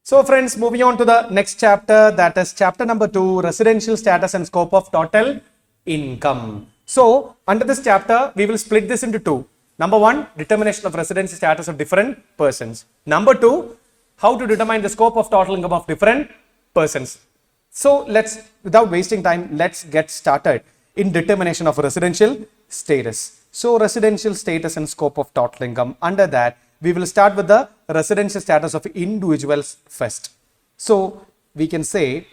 So friends, moving on to the next chapter, that is chapter number 2, residential status and scope of total income. So under this chapter, we will split this into two. Number 1, determination of residency status of different persons. Number 2, how to determine the scope of total income of different persons. So without wasting time, let's get started in determination of residential status. So residential status and scope of total income. Under that, we will start with the residential status of individuals first. So we can say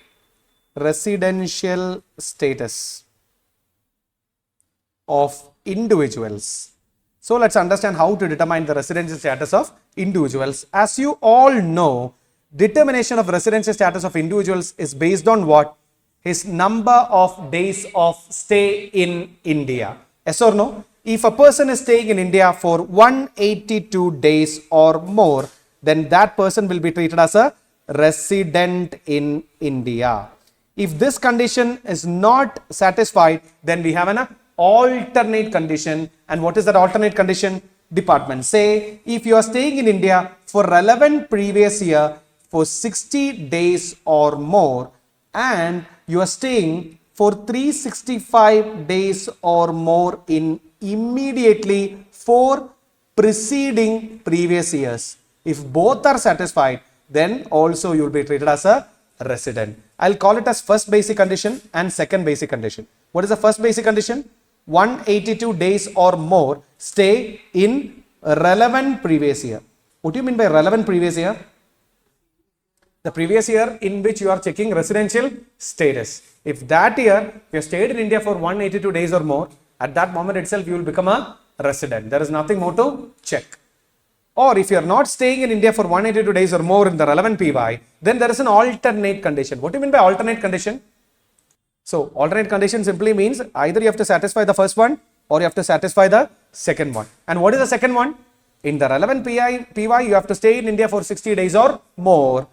residential status of individuals. So let's understand how to determine the residential status of individuals. As you all know, determination of residential status of individuals is based on what? His number of days of stay in India. Yes or no? If a person is staying in India for 182 days or more, then that person will be treated as a resident in India. If this condition is not satisfied, then we have an alternate condition. And what is that alternate condition? Department. Say, if you are staying in India for relevant previous year for 60 days or more, and you are staying for 365 days or more in immediately for preceding previous years. If both are satisfied, then also you will be treated as a resident. I'll call it as first basic condition and second basic condition. What is the first basic condition? 182 days or more stay in relevant previous year. What do you mean by relevant previous year? The previous year in which you are checking residential status. If that year you have stayed in India for 182 days or more, at that moment itself you will become a resident. There is nothing more to check. Or if you are not staying in India for 182 days or more in the relevant PY, then there is an alternate condition. What do you mean by alternate condition? So alternate condition simply means either you have to satisfy the first one or you have to satisfy the second one. And what is the second one? In the relevant PY you have to stay in India for 60 days or more.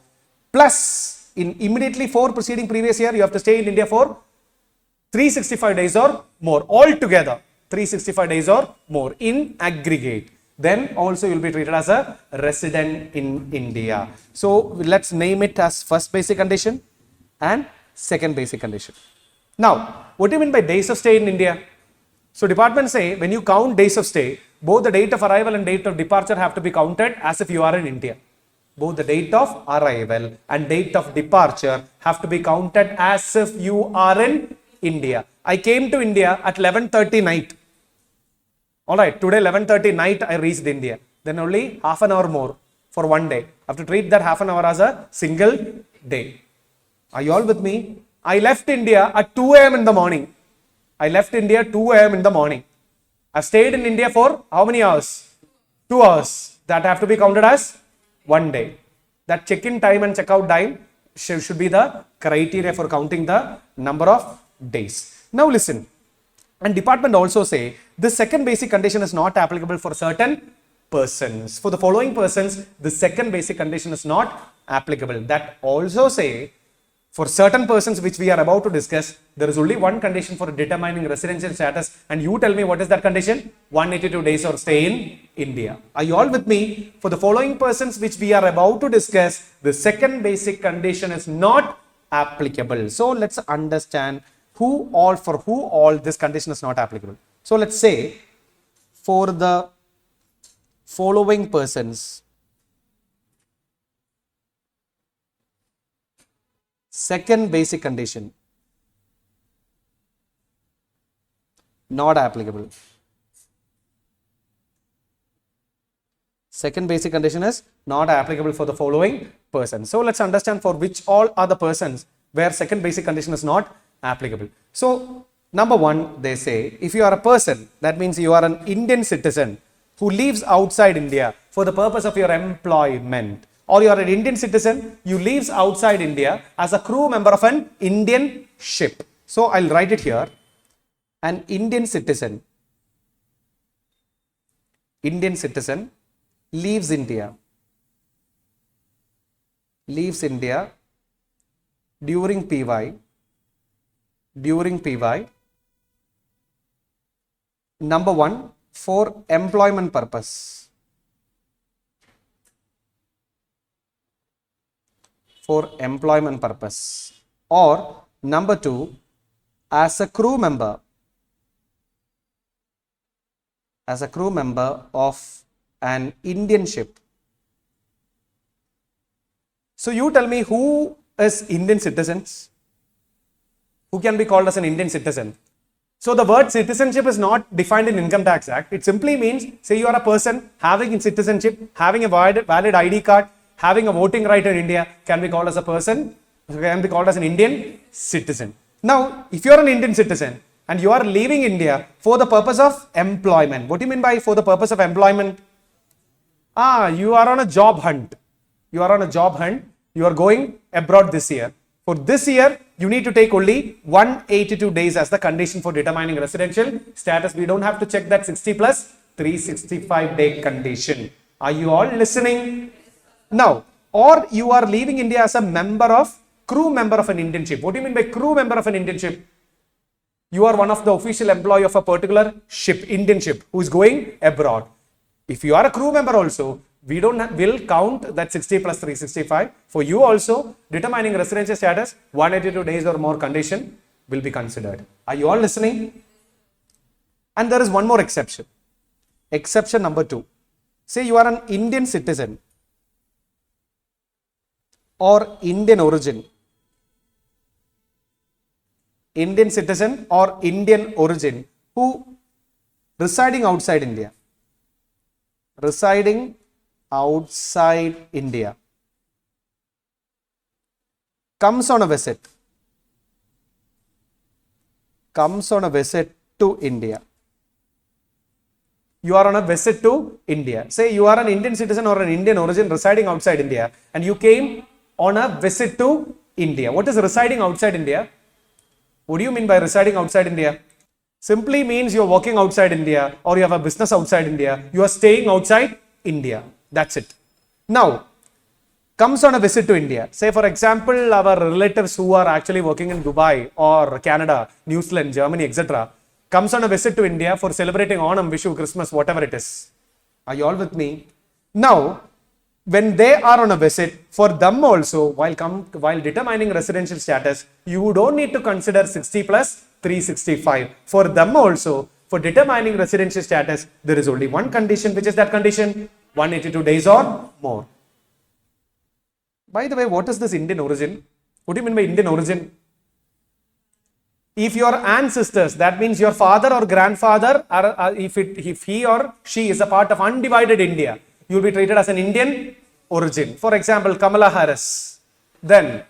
Plus in immediately for preceding previous year you have to stay in India for 365 days or more. Altogether 365 days or more in aggregate. Then also you will be treated as a resident in India. So let's name it as first basic condition and second basic condition. Now, what do you mean by days of stay in India? So department say when you count days of stay, both the date of arrival and date of departure have to be counted as if you are in India. Both the date of arrival and date of departure have to be counted as if you are in India. I came to India at 11:30 night. Alright, today 11:30 night I reached India. Then only half an hour more for one day. I have to treat that half an hour as a single day. Are you all with me? I left India at 2 a.m. in the morning. I left India 2 a.m. in the morning. I stayed in India for how many hours? 2 hours. That have to be counted as one day. That check-in time and check-out time should be the criteria for counting the number of days. Now listen. And department also say the second basic condition is not applicable for certain persons. For the following persons, the second basic condition is not applicable. That also say for certain persons which we are about to discuss, there is only one condition for determining residential status, and you tell me what is that condition? 182 days or stay in India. Are you all with me? For the following persons which we are about to discuss, the second basic condition is not applicable. So let's understand for who all this condition is not applicable. So let's say for the following persons, second basic condition not applicable. Second basic condition is not applicable for the following persons. So let's understand for which all are the persons where second basic condition is not applicable. So number 1, they say if you are a person, that means you are an Indian citizen who lives outside India for the purpose of your employment, or you are an Indian citizen, you lives outside India as a crew member of an Indian ship. So I'll write it here. An Indian citizen leaves India during PY. Number 1, for employment purpose. for employment purpose, or number 2, as a crew member of an Indian ship. So you tell me, who is Indian citizens? Who can be called as an Indian citizen? So the word citizenship is not defined in Income Tax Act. It simply means, say you are a person having citizenship, having a valid ID card, having a voting right in India, can be called as a person, can be called as an Indian citizen. Now, if you are an Indian citizen and you are leaving India for the purpose of employment, what do you mean by for the purpose of employment? You are on a job hunt. You are on a job hunt. You are going abroad this year. For this year, you need to take only 182 days as the condition for determining residential status. We don't have to check that 60 plus 365 day condition. Are you all listening? Now, or you are leaving India as a crew member of an Indian ship. What do you mean by crew member of an Indian ship? You are one of the official employee of a particular ship, Indian ship, who is going abroad. If you are a crew member also, we'll count that 60 plus 365. For you also, determining residential status, 182 days or more condition will be considered. Are you all listening? And there is one more exception. Exception number 2. Say you are an Indian citizen or Indian origin. Indian citizen or Indian origin who residing outside India. Residing outside India. Comes on a visit to India. You are on a visit to India. Say you are an Indian citizen or an Indian origin residing outside India and you came on a visit to India. What is residing outside India? What do you mean by residing outside India? Simply means you are working outside India or you have a business outside India. You are staying outside India. That's it. Now, comes on a visit to India. Say for example, our relatives who are actually working in Dubai or Canada, New Zealand, Germany, etc. comes on a visit to India for celebrating Onam, Vishu, Christmas, whatever it is. Are you all with me? Now, when they are on a visit, for them also, while determining residential status, you don't need to consider 60 plus 365. For them also, for determining residential status, there is only one condition. Which is that condition? 182 days or more. By the way, what is this Indian origin? What do you mean by Indian origin? If your ancestors, that means your father or grandfather, if he or she is a part of undivided India, you will be treated as an Indian origin. For example, Kamala Harris, then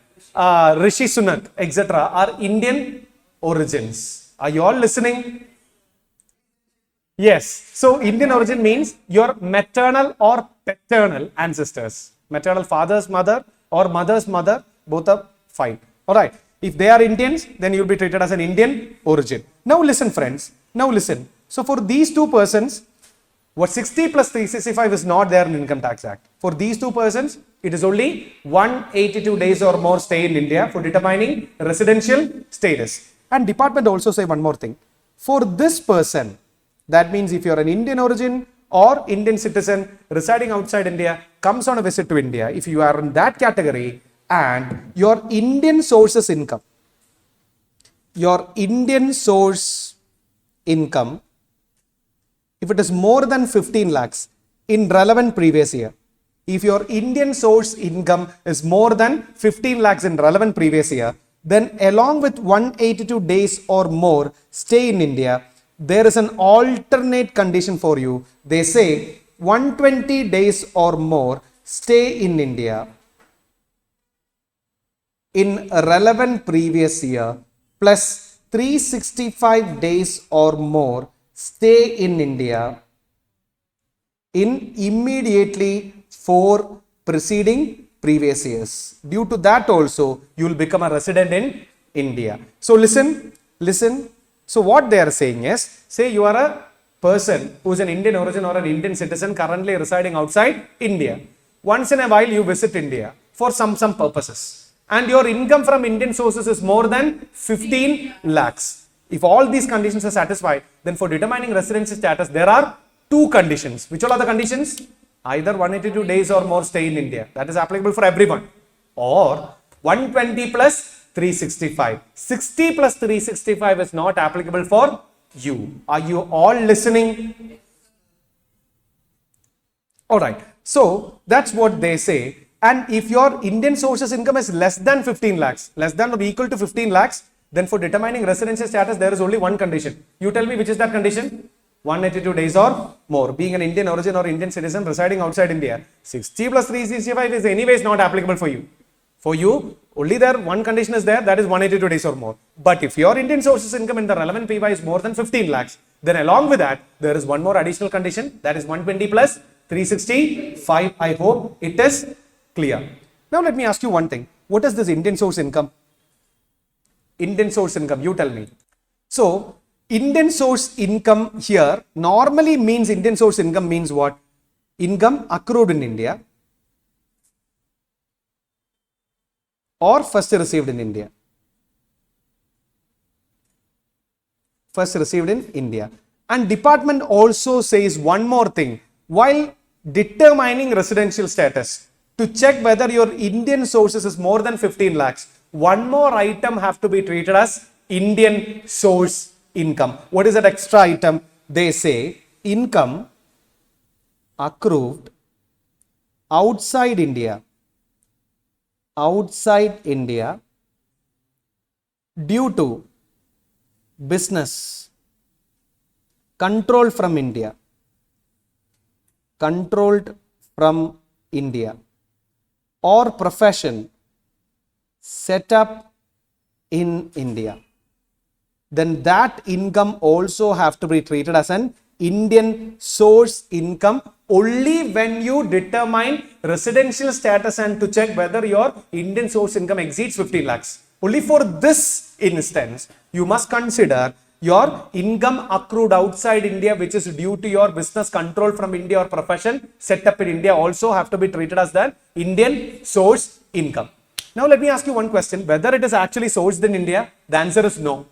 Rishi Sunak, etc. are Indian origins. Are you all listening? Yes. So Indian origin means your maternal or paternal ancestors. Maternal father's mother or mother's mother, both are fine. Alright. If they are Indians, then you will be treated as an Indian origin. Now listen friends. Now listen. So for these two persons, what 60 plus 365 is not there in Income Tax Act. For these two persons, it is only 182 days or more stay in India for determining residential status. And department also say one more thing. For this person, that means if you are an Indian origin or Indian citizen residing outside India, comes on a visit to India, if you are in that category and your Indian sources income, if it is more than 15 lakhs in relevant previous year, if your Indian source income is more than 15 lakhs in relevant previous year, then along with 182 days or more stay in India, there is an alternate condition for you. They say 120 days or more stay in India in relevant previous year plus 365 days or more stay in India in immediately 4 preceding previous years. Due to that also, you will become a resident in India. So listen. So what they are saying is, say you are a person who is an Indian origin or an Indian citizen currently residing outside India. Once in a while you visit India for some purposes. And your income from Indian sources is more than 15 lakhs. If all these conditions are satisfied, then for determining residency status, there are 2 conditions. Which all are the conditions? Either 182 days or more stay in India. That is applicable for everyone. or 120 plus 365. 60 plus 365 is not applicable for you. Are you all listening? Alright, so that's what they say. And if your Indian sources income is less than 15 lakhs, less than or equal to 15 lakhs, then for determining residential status, there is only one condition. You tell me which is that condition? 182 days or more. Being an Indian origin or Indian citizen residing outside India. 60 plus 365 is anyways not applicable for you. For you, only there one condition is there, that is 182 days or more. But if your Indian sources income in the relevant PY is more than 15 lakhs, then along with that, there is one more additional condition, that is 120 plus 365. I hope it is clear. Now let me ask you one thing. What is this Indian source income? Indian source income, you tell me. So, Indian source income here normally means Indian source income means what? Income accrued in India or first received in India. First received in India. And department also says one more thing. While determining residential status, to check whether your Indian sources is more than 15 lakhs, one more item have to be treated as Indian source income. What is that extra item? They say income accrued outside India due to business controlled from India or profession set up in India, then that income also have to be treated as an Indian source income only when you determine residential status and to check whether your Indian source income exceeds 15 lakhs. Only for this instance, you must consider your income accrued outside India, which is due to your business control from India or profession set up in India, also have to be treated as the Indian source income. Now let me ask you one question, whether it is actually sourced in India. The answer is no.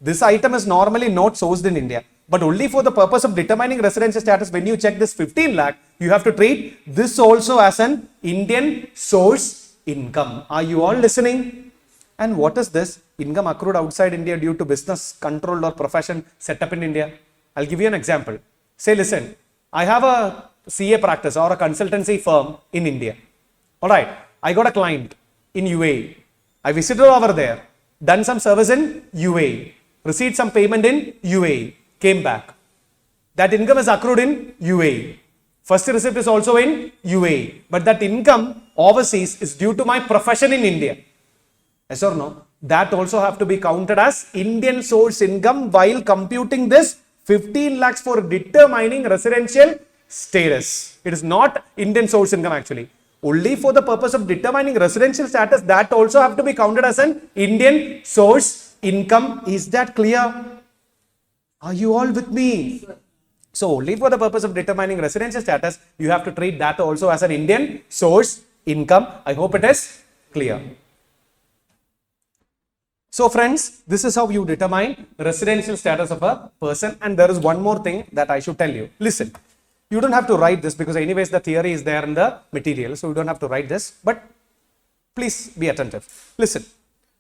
This item is normally not sourced in India, but only for the purpose of determining residential status, when you check this 15 lakh, you have to treat this also as an Indian source income. Are you all listening? And what is this? Income accrued outside India due to business controlled or profession set up in India. I'll give you an example. Say, listen, I have a CA practice or a consultancy firm in India. Alright, I got a client in UAE. I visited over there, done some service in UAE, received some payment in UAE, came back. That income is accrued in UAE. First receipt is also in UAE. But that income overseas is due to my profession in India. Yes or no? That also have to be counted as Indian source income while computing this 15 lakhs for determining residential status. It is not Indian source income actually. Only for the purpose of determining residential status, that also have to be counted as an Indian source income. Is that clear? Are you all with me? So only for the purpose of determining residential status, you have to treat that also as an Indian source income. I hope it is clear. So friends, this is how you determine residential status of a person. And there is one more thing that I should tell you. Listen, you don't have to write this because anyways the theory is there in the material. So you don't have to write this, but please be attentive. Listen,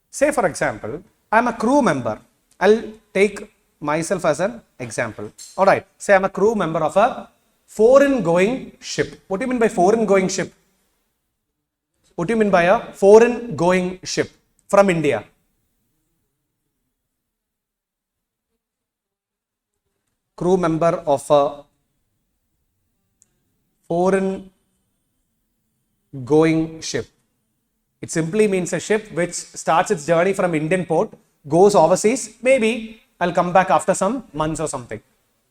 say for example, I'm a crew member. I'll take myself as an example. Alright, say I'm a crew member of a foreign going ship. What do you mean by foreign going ship? What do you mean by a foreign going ship from India? Crew member of a foreign going ship. It simply means a ship which starts its journey from Indian port, goes overseas, maybe I'll come back after some months or something.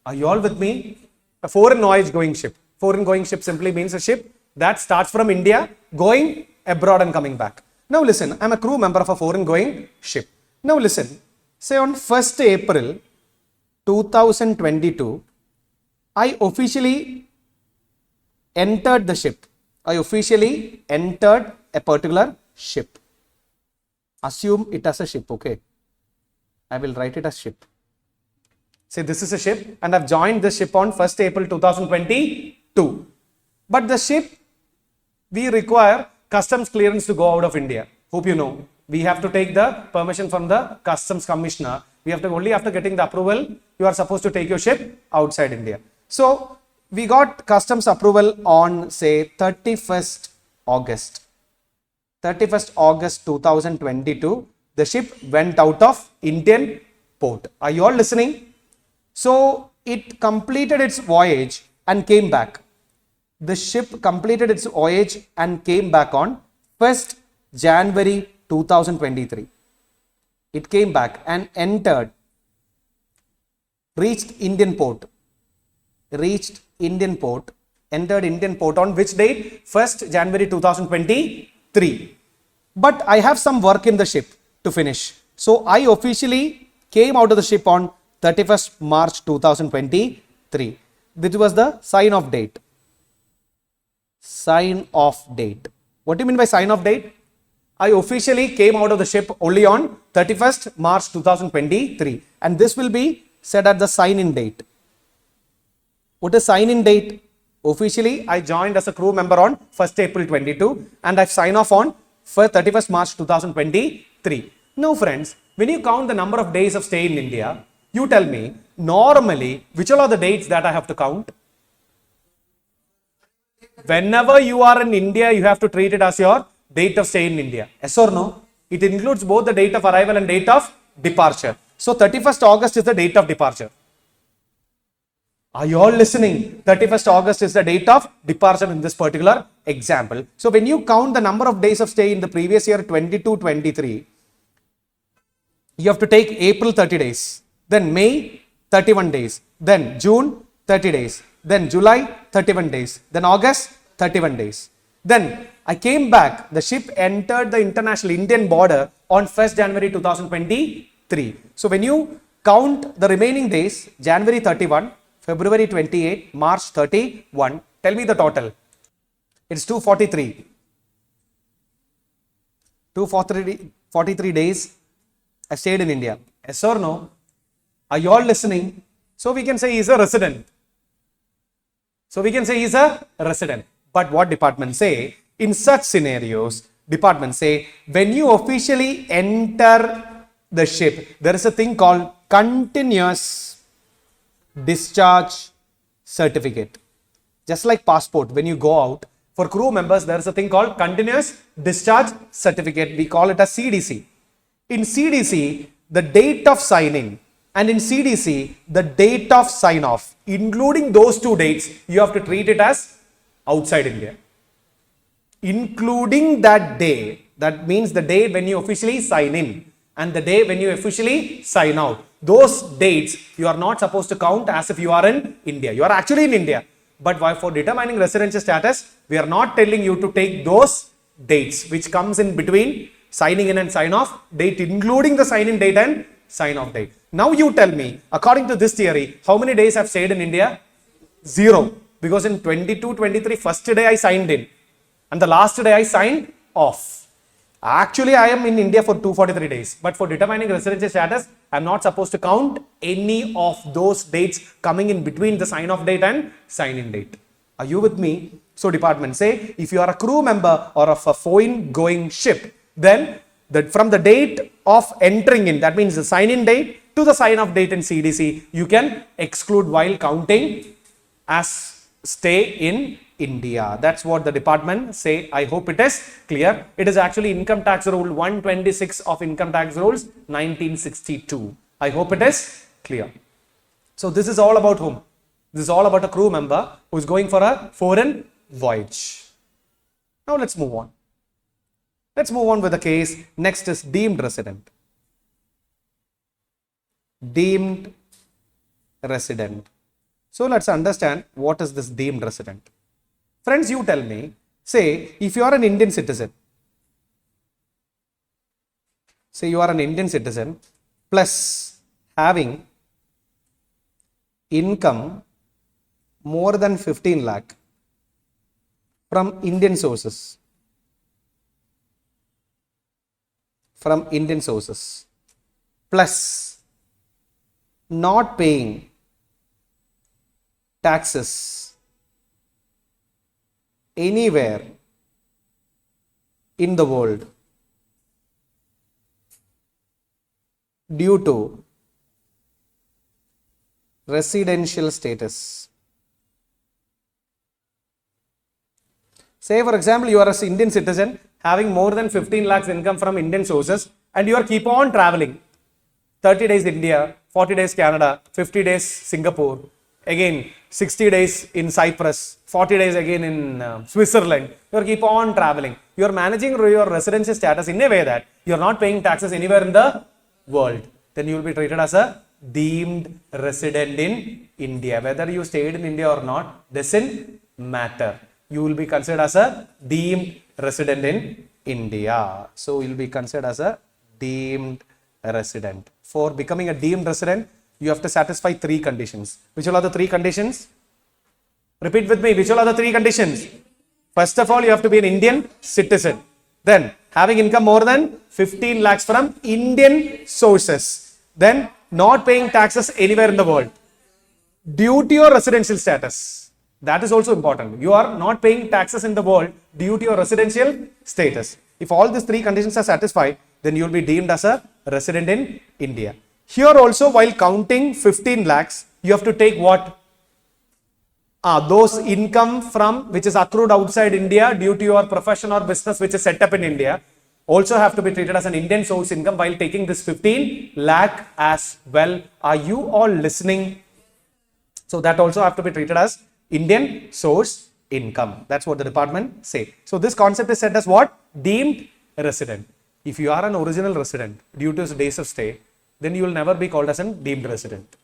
Are you all with me? A foreign voyage going ship. Foreign going ship simply means a ship that starts from India, going abroad and coming back. Now listen, I'm a crew member of a foreign going ship. Now listen, say on 1st April 2022, I officially entered the ship. I officially entered a particular ship. Assume it as a ship, okay? I will write it as ship. Say this is a ship and I've joined this ship on 1st April 2022. But the ship, we require customs clearance to go out of India? Hope you know. We have to take the permission from the customs commissioner. We have to only after getting the approval, you are supposed to take your ship outside India. So we got customs approval on say 31st August. 31st August 2022, the ship went out of Indian port. Are you all listening? So it completed its voyage and came back. The ship completed its voyage and came back on 1st January 2023. It came back and entered, reached Indian port, entered Indian port on which date? 1st January 2023. But I have some work in the ship to finish. So I officially came out of the ship on 31st March 2023. This was the sign off date. Sign off date. What do you mean by sign off date? I officially came out of the ship only on 31st March 2023, and this will be said at the sign in date. What is sign in date? Officially, I joined as a crew member on 1st April 22 and I sign off on 31st March 2023. Now friends, when you count the number of days of stay in India, you tell me normally which all are the dates that I have to count? Whenever you are in India, you have to treat it as your date of stay in India. Yes or no? It includes both the date of arrival and date of departure. So 31st August is the date of departure. Are you all listening? 31st August is the date of departure in this particular example. So when you count the number of days of stay in the previous year 22-23, you have to take April 30 days, then May 31 days, then June 30 days, then July 31 days, then August 31 days. Then I came back, the ship entered the international Indian border on 1st January 2023. So when you count the remaining days, January 31, February 28, March 31, tell me the total. It's 243. 243 days I stayed in India. Yes or no? Are you all listening? So we can say he's a resident. But what department say? In such scenarios, department say when you officially enter the ship, there is a thing called continuous discharge certificate. Just like passport, when you go out, for crew members, there is a thing called continuous discharge certificate. We call it as CDC. In CDC, the date of signing and in CDC, the date of sign off, including those two dates, you have to treat it as outside India. Including that day, that means the day when you officially sign in and the day when you officially sign out. Those dates you are not supposed to count as if you are in India. You are actually in India. But for determining residency status, we are not telling you to take those dates which comes in between signing in and sign off date, including the sign in date and sign off date. Now you tell me, according to this theory, how many days I have stayed in India? 0. Because in 22-23, first day I signed in and the last day I signed off. Actually, I am in India for 243 days. But for determining residency status, I am not supposed to count any of those dates coming in between the sign off date and sign in date. Are you with me? So department say, if you are a crew member or of a foreign going ship, then from the date of entering in, that means the sign in date to the sign off date in CDC, you can exclude while counting as stay in India. That's what the department say. I hope it is clear. It is actually income tax rule 126 of income tax rules 1962. I hope it is clear. So this is all about whom? This is all about a crew member who is going for a foreign voyage. Now let's move on. Let's move on with the case. Next is deemed resident. Deemed resident. So let's understand what is this deemed resident. Friends, you tell me, say if you are an Indian citizen, plus having income more than 15 lakh from Indian sources, plus not paying taxes anywhere in the world due to residential status. Say for example, you are an Indian citizen having more than 15 lakhs income from Indian sources and you are keep on traveling. 30 days India, 40 days Canada, 50 days Singapore, again 60 days in Cyprus, 40 days again in Switzerland. You are keep on traveling. You are managing your residency status in a way that you are not paying taxes anywhere in the world. Then you will be treated as a deemed resident in India. Whether you stayed in India or not doesn't matter. You will be considered as a deemed resident in India. So you will be considered as a deemed resident. For becoming a deemed resident, you have to satisfy 3 conditions. Which all are the 3 conditions? Repeat with me. Which all are the 3 conditions? First of all, you have to be an Indian citizen. Then having income more than 15 lakhs from Indian sources. Then not paying taxes anywhere in the world due to your residential status. That is also important. You are not paying taxes in the world due to your residential status. If all these 3 conditions are satisfied, then you will be deemed as a resident in India. Here also, while counting 15 lakhs, you have to take what? Those income from which is accrued outside India due to your profession or business which is set up in India also have to be treated as an Indian source income while taking this 15 lakh as well. Are you all listening? So that also have to be treated as Indian source income. That's what the department say. So this concept is set as what? Deemed resident. If you are an original resident due to days of stay, then you will never be called as a deemed resident.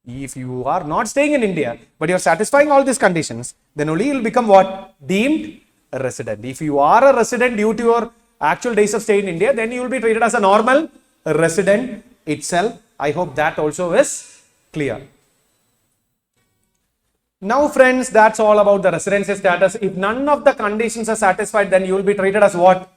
If you are not staying in India, but you are satisfying all these conditions, then only you will become what? Deemed resident. If you are a resident due to your actual days of stay in India, then you will be treated as a normal resident itself. I hope that also is clear. Now friends, that's all about the residency status. If none of the conditions are satisfied, then you will be treated as what?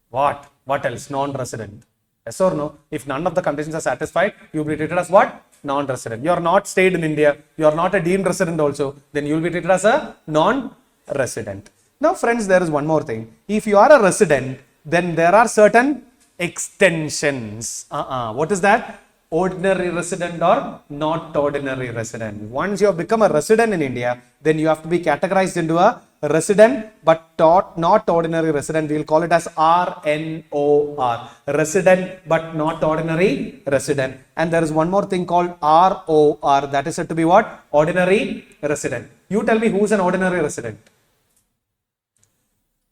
What else? Non-resident. Yes or no? If none of the conditions are satisfied, you will be treated as what? Non-resident. You are not stayed in India. You are not a deemed resident also. Then you will be treated as a non-resident. Now friends, there is one more thing. If you are a resident, then there are certain extensions. What is that? Ordinary resident or not ordinary resident. Once you have become a resident in India, then you have to be categorized into a resident but not ordinary resident. We will call it as RNOR. Resident but not ordinary resident. And there is one more thing called ROR. That is said to be what? Ordinary resident. You tell me who is an ordinary resident.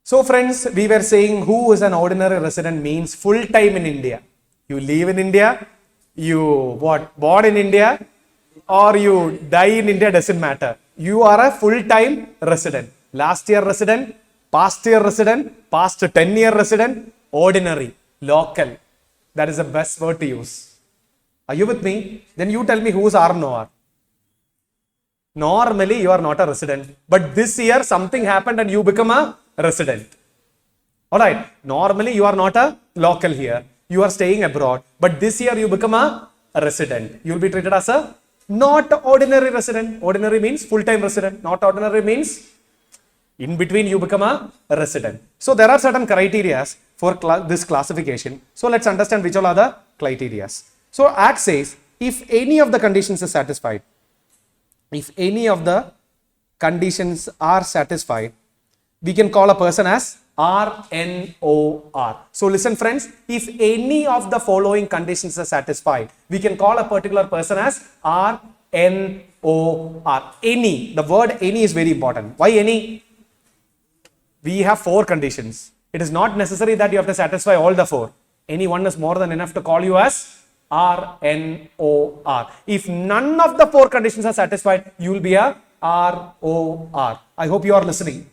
So friends, we were saying who is an ordinary resident means full time in India. You live in India. You born in India or you die in India, doesn't matter. You are a full-time resident. Last year resident, past year resident, past 10-year resident, ordinary, local. That is the best word to use. Are you with me? Then you tell me who is RNOR. Normally you are not a resident, but this year something happened and you become a resident. Alright, normally you are not a local here. You are staying abroad, but this year you become a resident. You will be treated as a not ordinary resident. Ordinary means full-time resident. Not ordinary means in between you become a resident. So there are certain criteria for this classification. So let's understand which all are the criteria. So Act says if any of the conditions is satisfied, we can call a person as RNOR. So listen friends, if any of the following conditions are satisfied, we can call a particular person as RNOR. Any, the word any is very important. Why any? We have 4 conditions. It is not necessary that you have to satisfy all the 4. Any one is more than enough to call you as RNOR. If none of the 4 conditions are satisfied, you will be a ROR. I hope you are listening.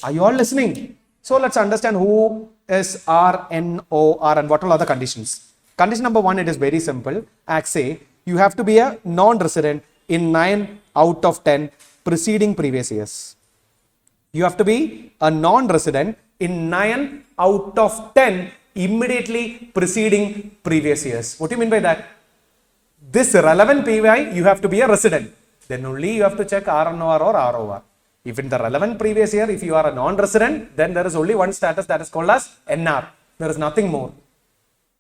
Are you all listening? So let's understand who is RNOR and what are the conditions. Condition number 1, it is very simple. Act say you have to be a non-resident in 9 out of 10 preceding previous years. You have to be a non-resident in 9 out of 10 immediately preceding previous years. What do you mean by that? This relevant PY, you have to be a resident. Then only you have to check RNOR or ROR. If in the relevant previous year, if you are a non-resident, then there is only one status that is called as NR. There is nothing more.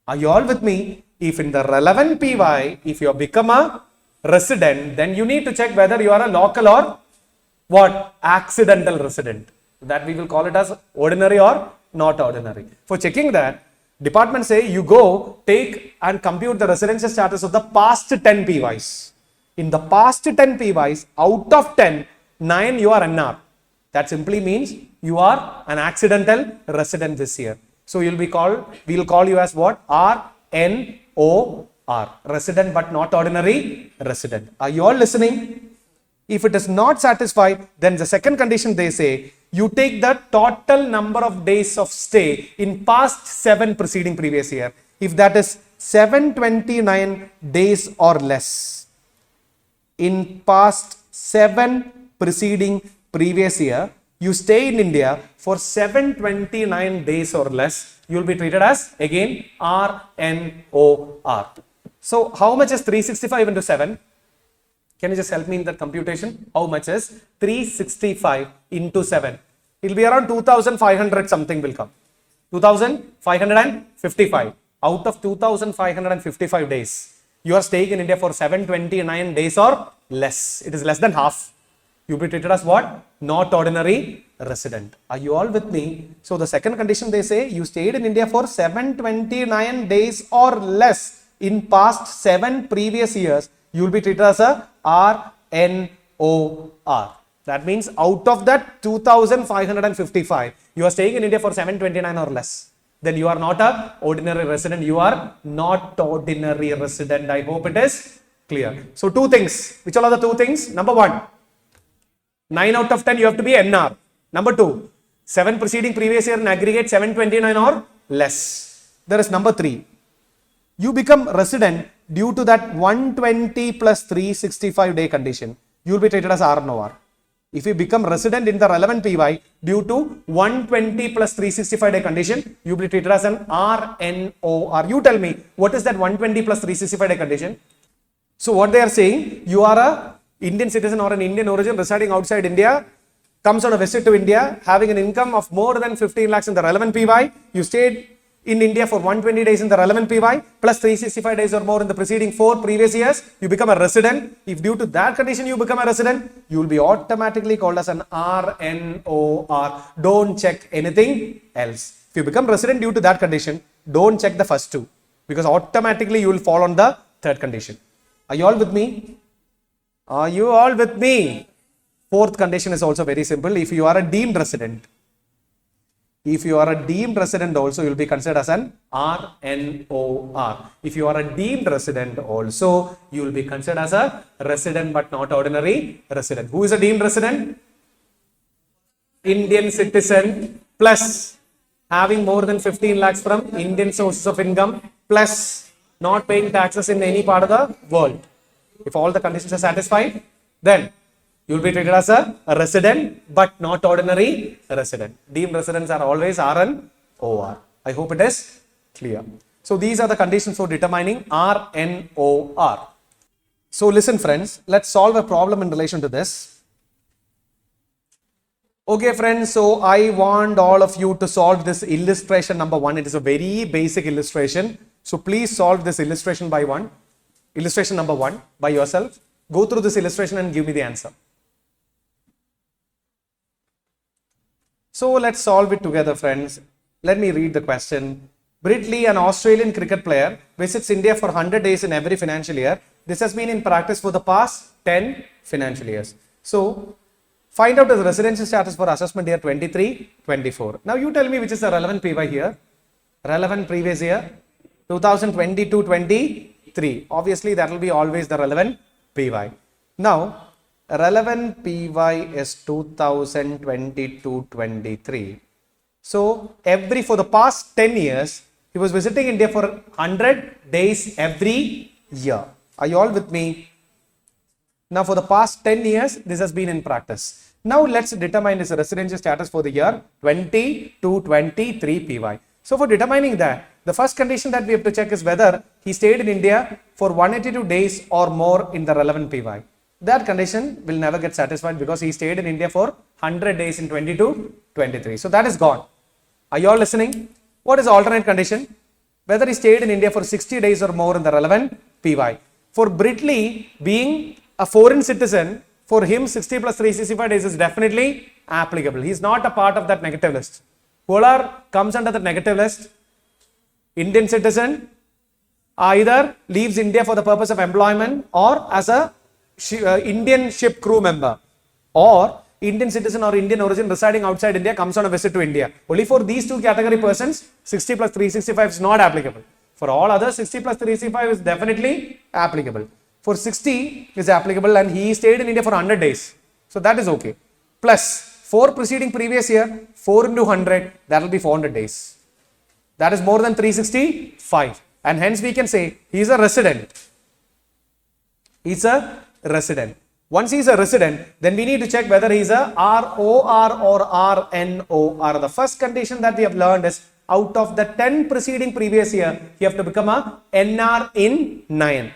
Are you all with me? If in the relevant PY, if you have become a resident, then you need to check whether you are a local or what? Accidental resident. That we will call it as ordinary or not ordinary. For checking that, department say you go take and compute the residency status of the past 10 PYs. In the past 10 PYs, out of 10, 9 you are NR. That simply means you are an accidental resident this year. So we will call you as what? RNOR. Resident but not ordinary resident. Are you all listening? If it is not satisfied, then the second condition they say, you take the total number of days of stay in past 7 preceding previous year. If that is 729 days or less, in past 7 preceding previous year, you stay in India for 729 days or less, you will be treated as again RNOR. So how much is 365 into 7? Can you just help me in that computation? How much is 365 into 7? It will be around 2500 something will come. 2555 out of 2555 days. You are staying in India for 729 days or less. It is less than half. You will be treated as what? Not ordinary resident. Are you all with me? So the second condition they say you stayed in India for 729 days or less in past 7 previous years. You will be treated as a RNOR. That means out of that 2555, you are staying in India for 729 or less. Then you are not a ordinary resident. You are not ordinary resident. I hope it is clear. So 2 things. Which all are the 2 things? Number 1, 9 out of 10 you have to be NR. Number 2, 7 preceding previous year in aggregate 729 or less. There is number 3. You become resident due to that 120 plus 365 day condition. You will be treated as RNOR. If you become resident in the relevant PY due to 120 plus 365 day condition, you will be treated as an RNOR. You tell me, what is that 120 plus 365 day condition? So what they are saying, you are a Indian citizen or an Indian origin residing outside India, comes on a visit to India, having an income of more than 15 lakhs in the relevant PY. You stayed in India for 120 days in the relevant PY plus 365 days or more in the preceding 4 previous years, you become a resident. If due to that condition you become a resident, you will be automatically called as an RNOR. Don't check anything else. If you become resident due to that condition, don't check the first 2 because automatically you will fall on the third condition. Are you all with me? Are you all with me? Fourth condition is also very simple. If you are a deemed resident, if you are a deemed resident also, you will be considered as an RNOR. If you are a deemed resident also, you will be considered as a resident but not ordinary resident. Who is a deemed resident? Indian citizen plus having more than 15 lakhs from Indian sources of income plus not paying taxes in any part of the world. If all the conditions are satisfied, then you will be treated as a resident but not ordinary resident. Deemed residents are always RNOR. I hope it is clear. So these are the conditions for determining RNOR. So listen friends, let's solve a problem in relation to this. Okay friends, so I want all of you to solve this illustration number 1. It is a very basic illustration. So please solve this illustration illustration number 1 by yourself. Go through this illustration and give me the answer. So let's solve it together friends. Let me read the question. Britley, an Australian cricket player, visits India for 100 days in every financial year. This has been in practice for the past 10 financial years. So find out his residency status for assessment year 23-24. Now you tell me which is the relevant PY here. Relevant previous year 2022-23. Obviously that will be always the relevant PY. Now relevant PY is 2022-23. So for the past 10 years, he was visiting India for 100 days every year. Are you all with me? Now for the past 10 years, this has been in practice. Now let's determine his residency status for the year 2022-23 PY. So for determining that, the first condition that we have to check is whether he stayed in India for 182 days or more in the relevant PY. That condition will never get satisfied because he stayed in India for 100 days in 22-23. So that is gone. Are you all listening? What is the alternate condition? Whether he stayed in India for 60 days or more in the relevant PY. For Britley, being a foreign citizen, for him 60 plus 365 days is definitely applicable. He is not a part of that negative list. Who comes under the negative list? Indian citizen either leaves India for the purpose of employment or as a Indian ship crew member, or Indian citizen or Indian origin residing outside India comes on a visit to India. Only for these two category persons, 60 plus 365 is not applicable. For all others, 60 plus 365 is definitely applicable. For 60 is applicable and he stayed in India for 100 days. So that is okay. Plus, for preceding previous year, 4 into 100, that will be 400 days. That is more than 365. And hence we can say he is a resident. He is a resident. Once he is a resident, then we need to check whether he is a ROR or RNOR. The first condition that we have learned is out of the 10 preceding previous year, you have to become a NR in 9.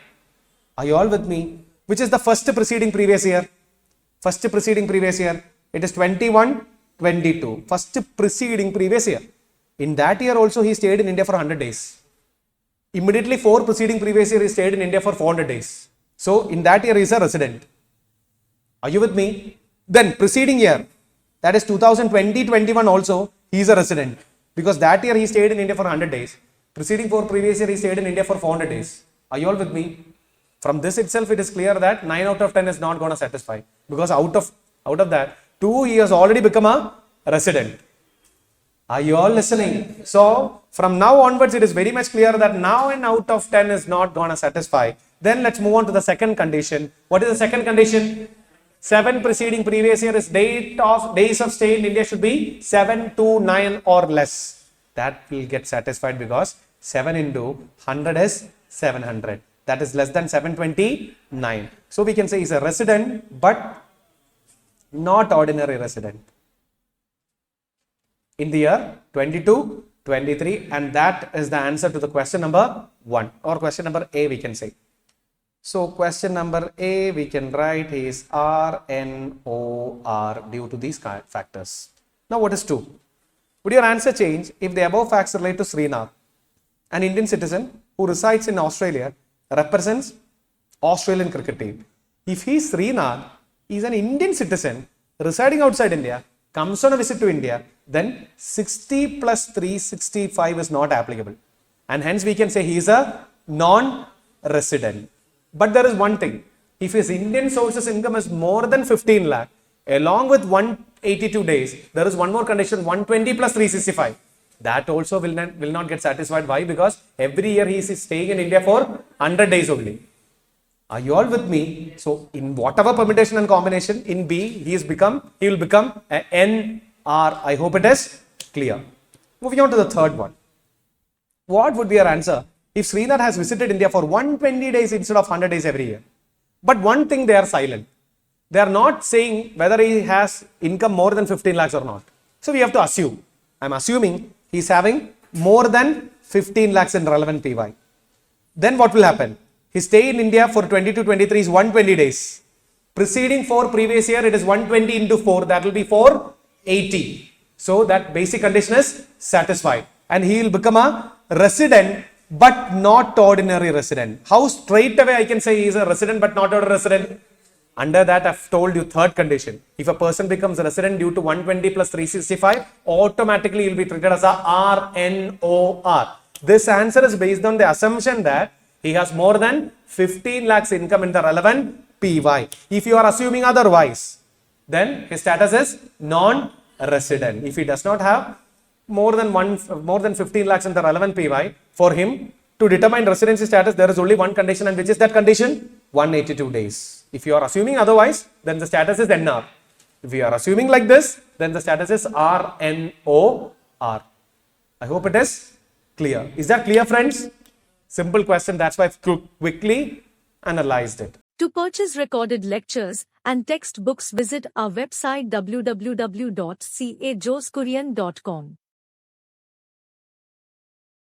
Are you all with me? Which is the first preceding previous year? First preceding previous year, it is 21-22. First preceding previous year. In that year also he stayed in India for 100 days. Immediately 4 preceding previous year he stayed in India for 400 days. So in that year he is a resident. Are you with me? Then preceding year, that is 2020-21 also, he is a resident. Because that year he stayed in India for 100 days. Preceding 4 previous year he stayed in India for 400 days. Are you all with me? From this itself it is clear that 9 out of 10 is not going to satisfy. Because out of that, 2 he has already become a resident. Are you all listening? So from now onwards it is very much clear that 9 out of 10 is not going to satisfy. Then let's move on to the second condition. What is the second condition? 7 preceding previous year is days of stay in India should be 7 to 9 or less. That will get satisfied because 7 into 100 is 700. That is less than 729. So we can say he's a resident but not ordinary resident in the year 22-23, and that is the answer to the question number 1 or question number A we can say. So question number A we can write is RNOR due to these factors. Now what is 2? Would your answer change if the above facts relate to Srinath, an Indian citizen who resides in Australia, represents Australian cricket team? If he is Srinath, he is an Indian citizen residing outside India, comes on a visit to India, then 60 plus 365 is not applicable. And hence we can say he is a non-resident. But there is one thing, if his Indian sources income is more than 15 lakh, along with 182 days, there is one more condition, 120 plus 365. That also will not get satisfied. Why? Because every year he is staying in India for 100 days only. Are you all with me? So in whatever permutation and combination, in B, he will become a NR. I hope it is clear. Moving on to the third one. What would be your answer if Srinath has visited India for 120 days instead of 100 days every year? But one thing, they are silent. They are not saying whether he has income more than 15 lakhs or not. So we have to assume. I am assuming he is having more than 15 lakhs in relevant PY. Then what will happen? His stay in India for 22-23 is 120 days. Preceding 4 previous year, it is 120 into 4. That will be 480. So that basic condition is satisfied. And he will become a resident but not ordinary resident. How straight away I can say he is a resident but not ordinary resident? Under that I have told you third condition. If a person becomes a resident due to 120 plus 365, automatically he will be treated as a RNOR. This answer is based on the assumption that he has more than 15 lakhs income in the relevant PY. If you are assuming otherwise, then his status is non-resident. If he does not have more than 15 lakhs in the relevant PY, for him to determine residency status, there is only one condition, and which is that condition? 182 days. If you are assuming otherwise, then the status is NR. If you are assuming like this, then the status is RNOR. I hope it is clear. Is that clear, friends? Simple question. That's why I've quickly analyzed it. To purchase recorded lectures and textbooks, visit our website www.cajoskurian.com.